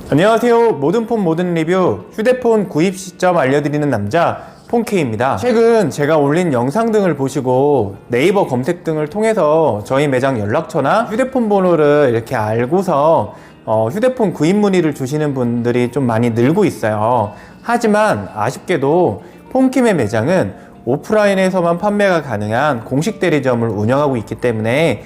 안녕하세요. 모든 폰 모든 리뷰 휴대폰 구입 시점 알려드리는 남자 폰케이입니다. 최근 제가 올린 영상 등을 보시고 네이버 검색 등을 통해서 저희 매장 연락처나 휴대폰 번호를 이렇게 알고서 휴대폰 구입 문의를 주시는 분들이 좀 많이 늘고 있어요. 하지만 아쉽게도 폰킴의 매장은 오프라인에서만 판매가 가능한 공식 대리점을 운영하고 있기 때문에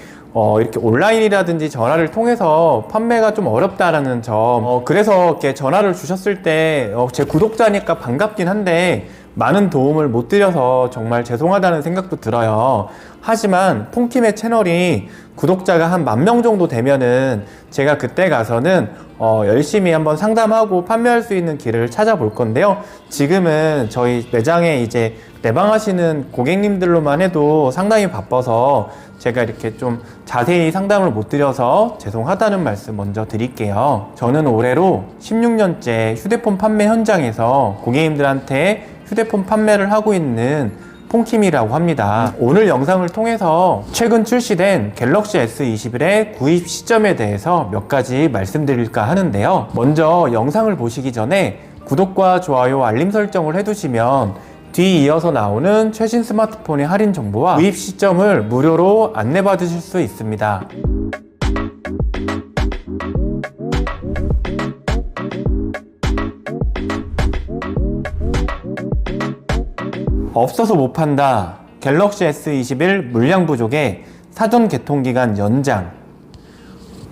이렇게 온라인이라든지 전화를 통해서 판매가 좀 어렵다라는 점, 그래서 이렇게 전화를 주셨을 때 제 구독자니까 반갑긴 한데 많은 도움을 못 드려서 정말 죄송하다는 생각도 들어요. 하지만 폰킴의 채널이 구독자가 한 10,000명 정도 되면은 제가 그때 가서는 열심히 한번 상담하고 판매할 수 있는 길을 찾아볼 건데요. 지금은 저희 매장에 이제 내방하시는 고객님들로만 해도 상당히 바빠서 제가 이렇게 좀 자세히 상담을 못 드려서 죄송하다는 말씀 먼저 드릴게요. 저는 올해로 16년째 휴대폰 판매 현장에서 고객님들한테 휴대폰 판매를 하고 있는 폰킴이라고 합니다. 오늘 영상을 통해서 최근 출시된 갤럭시 S21의 구입 시점에 대해서 몇 가지 말씀드릴까 하는데요. 먼저 영상을 보시기 전에 구독과 좋아요, 알림 설정을 해두시면 뒤이어서 나오는 최신 스마트폰의 할인 정보와 구입 시점을 무료로 안내받으실 수 있습니다. 없어서 못 판다. 갤럭시 S21 물량 부족에 사전 개통기간 연장.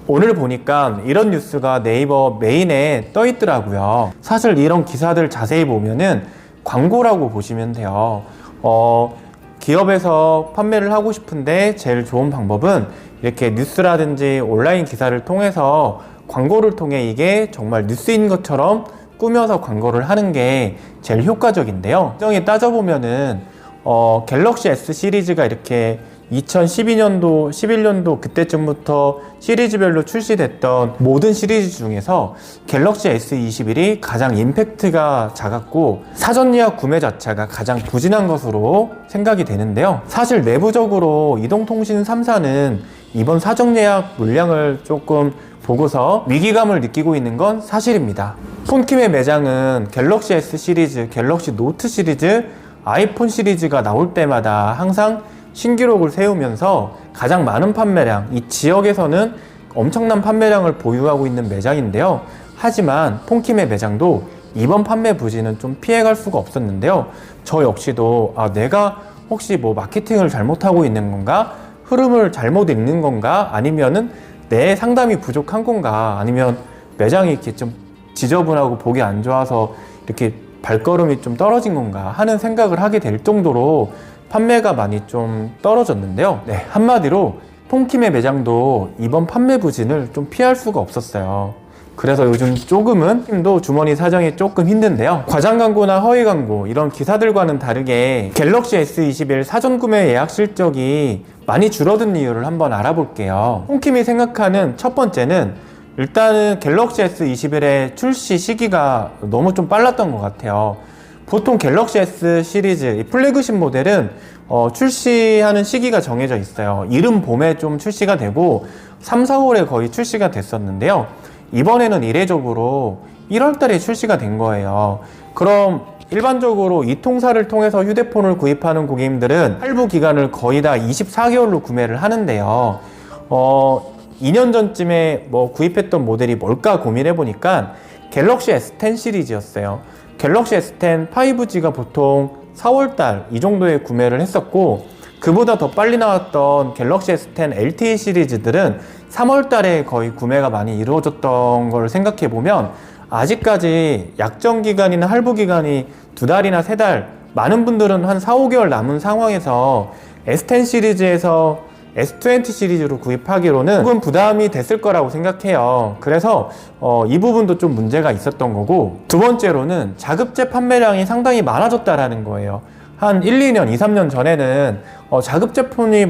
오늘 보니까 이런 뉴스가 네이버 메인에 떠 있더라고요. 사실 이런 기사들 자세히 보면은 광고라고 보시면 돼요. 기업에서 판매를 하고 싶은데 제일 좋은 방법은 이렇게 뉴스라든지 온라인 기사를 통해서 광고를 통해 이게 정말 뉴스인 것처럼 꾸며서 광고를 하는 게 제일 효과적인데요. 정확히 따져보면은 갤럭시 S 시리즈가 이렇게 2012년도, 11년도 그때쯤부터 시리즈별로 출시됐던 모든 시리즈 중에서 갤럭시 S21이 가장 임팩트가 작았고 사전 예약 구매 자체가 가장 부진한 것으로 생각이 되는데요. 사실 내부적으로 이동통신 3사는 이번 사전 예약 물량을 조금 보고서 위기감을 느끼고 있는 건 사실입니다. 폰킴의 매장은 갤럭시 S 시리즈, 갤럭시 노트 시리즈, 아이폰 시리즈가 나올 때마다 항상 신기록을 세우면서 가장 많은 판매량, 이 지역에서는 엄청난 판매량을 보유하고 있는 매장인데요. 하지만 폰킴의 매장도 이번 판매 부진은 좀 피해갈 수가 없었는데요. 저 역시도 내가 혹시 뭐 마케팅을 잘못하고 있는 건가? 흐름을 잘못 읽는 건가? 아니면은 내 상담이 부족한 건가? 아니면 매장이 이렇게 좀 지저분하고 보기 안 좋아서 이렇게 발걸음이 좀 떨어진 건가 하는 생각을 하게 될 정도로 판매가 많이 좀 떨어졌는데요. 한마디로 폰킴의 매장도 이번 판매 부진을 좀 피할 수가 없었어요. 그래서 요즘 조금은 팀도 주머니 사정이 조금 힘든데요. 과장 광고나 허위 광고 이런 기사들과는 다르게 갤럭시 S21 사전 구매 예약 실적이 많이 줄어든 이유를 한번 알아볼게요. 폰킴이 생각하는 첫 번째는 일단은 갤럭시 S21의 출시 시기가 너무 좀 빨랐던 것 같아요. 보통 갤럭시 S 시리즈 플래그십 모델은 출시하는 시기가 정해져 있어요. 이른 봄에 좀 출시가 되고 3, 4월에 거의 출시가 됐었는데요. 이번에는 이례적으로 1월 달에 출시가 된 거예요. 그럼 일반적으로 이 통사를 통해서 휴대폰을 구입하는 고객님들은 할부 기간을 거의 다 24개월로 구매를 하는데요. 2년 전쯤에 구입했던 모델이 뭘까 고민해 보니까 갤럭시 S10 시리즈였어요. 갤럭시 S10 5G가 보통 4월달 이 정도에 구매를 했었고 그보다 더 빨리 나왔던 갤럭시 S10 LTE 시리즈들은 3월달에 거의 구매가 많이 이루어졌던 걸 생각해보면 아직까지 약정기간이나 할부기간이 2달이나 3달 많은 분들은 한 4, 5개월 남은 상황에서 S10 시리즈에서 S20 시리즈로 구입하기로는 조금 부담이 됐을 거라고 생각해요. 그래서 이 부분도 좀 문제가 있었던 거고, 두 번째로는 자급제 판매량이 상당히 많아졌다라는 거예요. 한 1, 2년, 2, 3년 전에는 자급제 폰이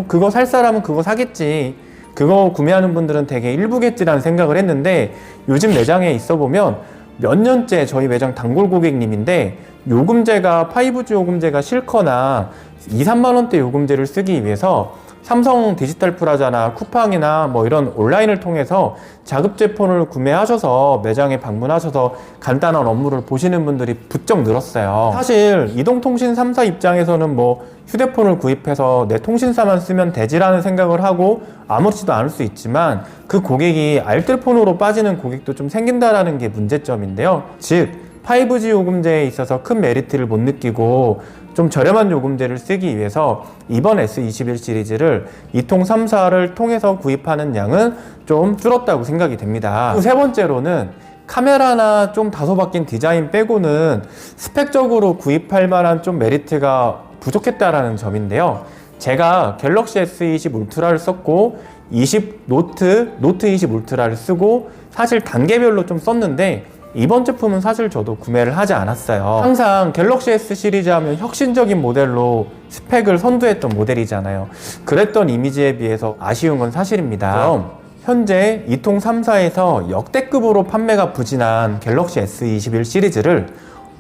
그거 살 사람은 그거 사겠지, 그거 구매하는 분들은 되게 일부겠지라는 생각을 했는데 요즘 매장에 있어 보면 몇 년째 저희 매장 단골 고객님인데 요금제가 5G 요금제가 싫거나 2, 3만 원대 요금제를 쓰기 위해서 삼성 디지털 프라자나 쿠팡이나 뭐 이런 온라인을 통해서 자급제 폰을 구매하셔서 매장에 방문하셔서 간단한 업무를 보시는 분들이 부쩍 늘었어요. 사실 이동통신 3사 입장에서는 뭐 휴대폰을 구입해서 내 통신사만 쓰면 되지라는 생각을 하고 아무렇지도 않을 수 있지만, 그 고객이 알뜰폰으로 빠지는 고객도 좀 생긴다라는 게 문제점인데요. 즉 5G 요금제에 있어서 큰 메리트를 못 느끼고 좀 저렴한 요금제를 쓰기 위해서 이번 S21 시리즈를 이통 3사를 통해서 구입하는 양은 좀 줄었다고 생각이 됩니다. 세 번째로는 카메라나 좀 다소 바뀐 디자인 빼고는 스펙적으로 구입할 만한 좀 메리트가 부족했다라는 점인데요. 제가 갤럭시 S20 울트라를 썼고 20 노트 20 울트라를 쓰고 사실 단계별로 좀 썼는데, 이번 제품은 사실 저도 구매를 하지 않았어요. 항상 갤럭시 S 시리즈 하면 혁신적인 모델로 스펙을 선두했던 모델이잖아요. 그랬던 이미지에 비해서 아쉬운 건 사실입니다. 그럼 현재 이통 3사에서 역대급으로 판매가 부진한 갤럭시 S21 시리즈를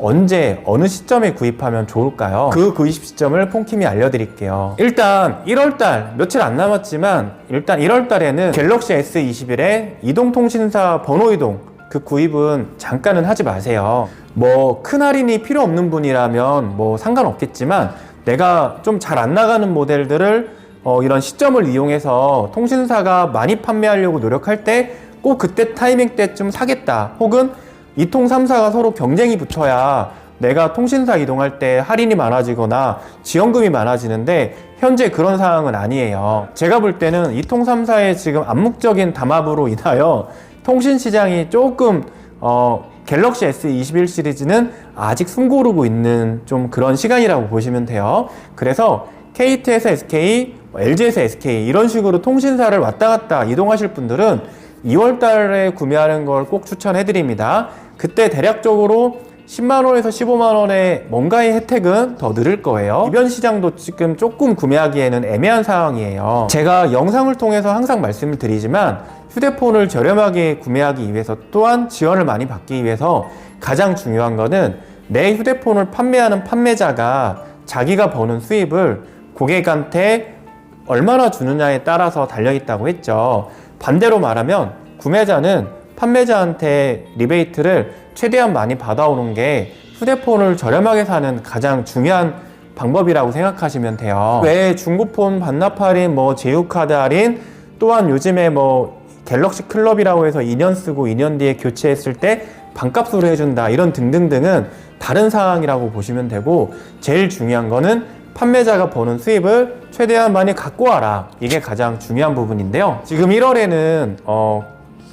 언제 어느 시점에 구입하면 좋을까요? 그 구입 시점을 폰킴이 알려드릴게요. 일단 1월달 며칠 안 남았지만, 일단 1월달에는 갤럭시 S21의 이동통신사 번호 이동 그 구입은 잠깐은 하지 마세요. 뭐 큰 할인이 필요 없는 분이라면 뭐 상관없겠지만, 내가 좀 잘 안 나가는 모델들을 이런 시점을 이용해서 통신사가 많이 판매하려고 노력할 때 꼭 그때 타이밍 때쯤 사겠다, 혹은 이통 3사가 서로 경쟁이 붙어야 내가 통신사 이동할 때 할인이 많아지거나 지원금이 많아지는데, 현재 그런 상황은 아니에요. 제가 볼 때는 이통 3사의 지금 암묵적인 담합으로 인하여 통신 시장이 조금 갤럭시 S21 시리즈는 아직 숨고르고 있는 좀 그런 시간이라고 보시면 돼요. 그래서 KT에서 SK, LG에서 SK 이런 식으로 통신사를 왔다 갔다 이동하실 분들은 2월 달에 구매하는 걸 꼭 추천해 드립니다. 그때 대략적으로 10만원에서 15만원의 뭔가의 혜택은 더 늘을 거예요. 이변 시장도 지금 조금 구매하기에는 애매한 상황이에요. 제가 영상을 통해서 항상 말씀을 드리지만, 휴대폰을 저렴하게 구매하기 위해서, 또한 지원을 많이 받기 위해서 가장 중요한 거는 내 휴대폰을 판매하는 판매자가 자기가 버는 수입을 고객한테 얼마나 주느냐에 따라서 달려있다고 했죠. 반대로 말하면 구매자는 판매자한테 리베이트를 최대한 많이 받아오는 게 휴대폰을 저렴하게 사는 가장 중요한 방법이라고 생각하시면 돼요. 왜 중고폰 반납 할인, 뭐 제휴카드 할인, 또한 요즘에 뭐 갤럭시 클럽이라고 해서 2년 쓰고 2년 뒤에 교체했을 때 반값으로 해준다, 이런 등등등은 다른 상황이라고 보시면 되고, 제일 중요한 거는 판매자가 버는 수입을 최대한 많이 갖고 와라, 이게 가장 중요한 부분인데요. 지금 1월에는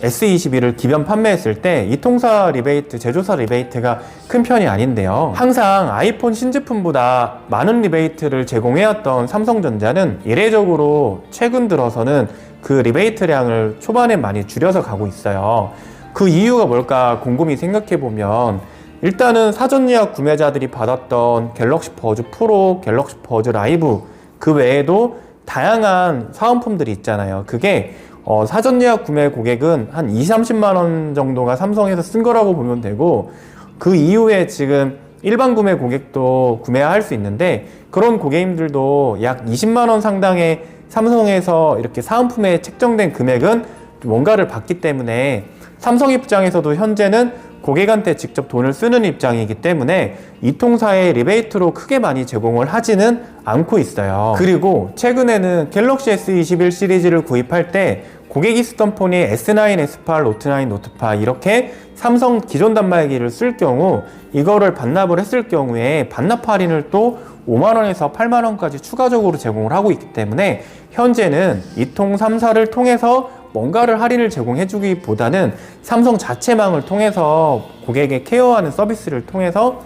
S21을 기변 판매했을 때 이 통사 리베이트, 제조사 리베이트가 큰 편이 아닌데요. 항상 아이폰 신제품보다 많은 리베이트를 제공해왔던 삼성전자는 이례적으로 최근 들어서는 그 리베이트량을 초반에 많이 줄여서 가고 있어요. 그 이유가 뭘까 곰곰이 생각해보면, 일단은 사전 예약 구매자들이 받았던 갤럭시 버즈 프로, 갤럭시 버즈 라이브, 그 외에도 다양한 사은품들이 있잖아요. 그게 사전 예약 구매 고객은 한 20-30만원 정도가 삼성에서 쓴 거라고 보면 되고, 그 이후에 지금 일반 구매 고객도 구매할 수 있는데, 그런 고객님들도 약 20만원 상당의 삼성에서 이렇게 사은품에 책정된 금액은 뭔가를 받기 때문에, 삼성 입장에서도 현재는 고객한테 직접 돈을 쓰는 입장이기 때문에 이 통사의 리베이트로 크게 많이 제공을 하지는 않고 있어요. 그리고 최근에는 갤럭시 S21 시리즈를 구입할 때 고객이 쓰던 폰이 S9, S8, 노트9, 노트8 이렇게 삼성 기존 단말기를 쓸 경우, 이거를 반납을 했을 경우에 반납 할인을 또 5만원에서 8만원까지 추가적으로 제공을 하고 있기 때문에, 현재는 이통 3사를 통해서 뭔가를 할인을 제공해주기보다는 삼성 자체망을 통해서 고객의 케어하는 서비스를 통해서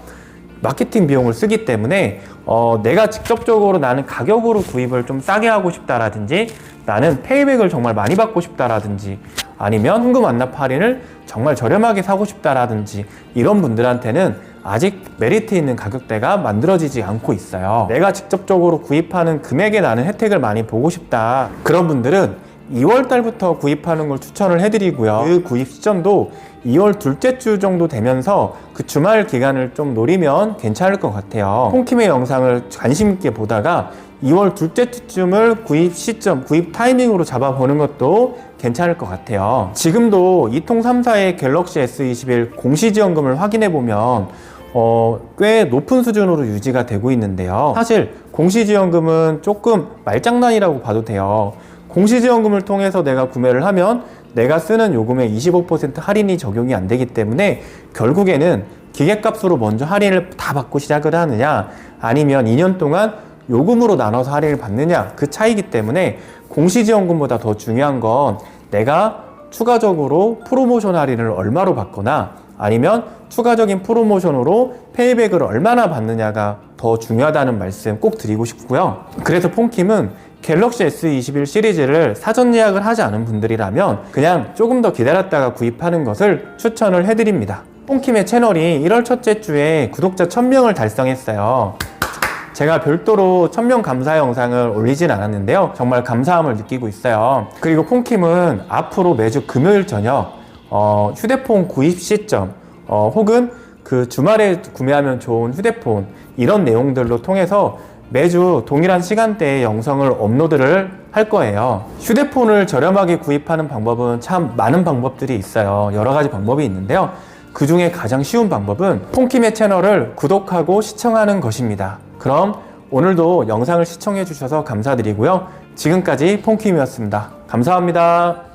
마케팅 비용을 쓰기 때문에 내가 직접적으로 나는 가격으로 구입을 좀 싸게 하고 싶다라든지, 나는 페이백을 정말 많이 받고 싶다라든지, 아니면 현금 완납 할인을 정말 저렴하게 사고 싶다라든지, 이런 분들한테는 아직 메리트 있는 가격대가 만들어지지 않고 있어요. 내가 직접적으로 구입하는 금액에 나는 혜택을 많이 보고 싶다, 그런 분들은 2월 달부터 구입하는 걸 추천을 해드리고요. 그 구입 시점도 2월 둘째 주 정도 되면서 그 주말 기간을 좀 노리면 괜찮을 것 같아요. 폰킴의 영상을 관심 있게 보다가 2월 둘째 주쯤을 구입 시점, 구입 타이밍으로 잡아보는 것도 괜찮을 것 같아요. 지금도 이통 3사의 갤럭시 S21 공시지원금을 확인해보면 꽤 높은 수준으로 유지가 되고 있는데요. 사실 공시지원금은 조금 말장난이라고 봐도 돼요. 공시지원금을 통해서 내가 구매를 하면 내가 쓰는 요금의 25% 할인이 적용이 안 되기 때문에 결국에는 기계값으로 먼저 할인을 다 받고 시작을 하느냐, 아니면 2년 동안 요금으로 나눠서 할인을 받느냐, 그 차이기 때문에 공시지원금보다 더 중요한 건 내가 추가적으로 프로모션 할인을 얼마로 받거나 아니면 추가적인 프로모션으로 페이백을 얼마나 받느냐가 더 중요하다는 말씀 꼭 드리고 싶고요. 그래서 폰킴은 갤럭시 S21 시리즈를 사전 예약을 하지 않은 분들이라면 그냥 조금 더 기다렸다가 구입하는 것을 추천을 해드립니다. 폰킴의 채널이 1월 첫째 주에 구독자 1000명을 달성했어요. 제가 별도로 1000명 감사 영상을 올리진 않았는데요. 정말 감사함을 느끼고 있어요. 그리고 폰킴은 앞으로 매주 금요일 저녁 휴대폰 구입 시점 혹은 그 주말에 구매하면 좋은 휴대폰, 이런 내용들로 통해서 매주 동일한 시간대에 영상을 업로드를 할 거예요. 휴대폰을 저렴하게 구입하는 방법은 참 많은 방법들이 있어요. 여러 가지 방법이 있는데요. 그 중에 가장 쉬운 방법은 폰킴의 채널을 구독하고 시청하는 것입니다. 그럼 오늘도 영상을 시청해 주셔서 감사드리고요. 지금까지 폰킴이었습니다. 감사합니다.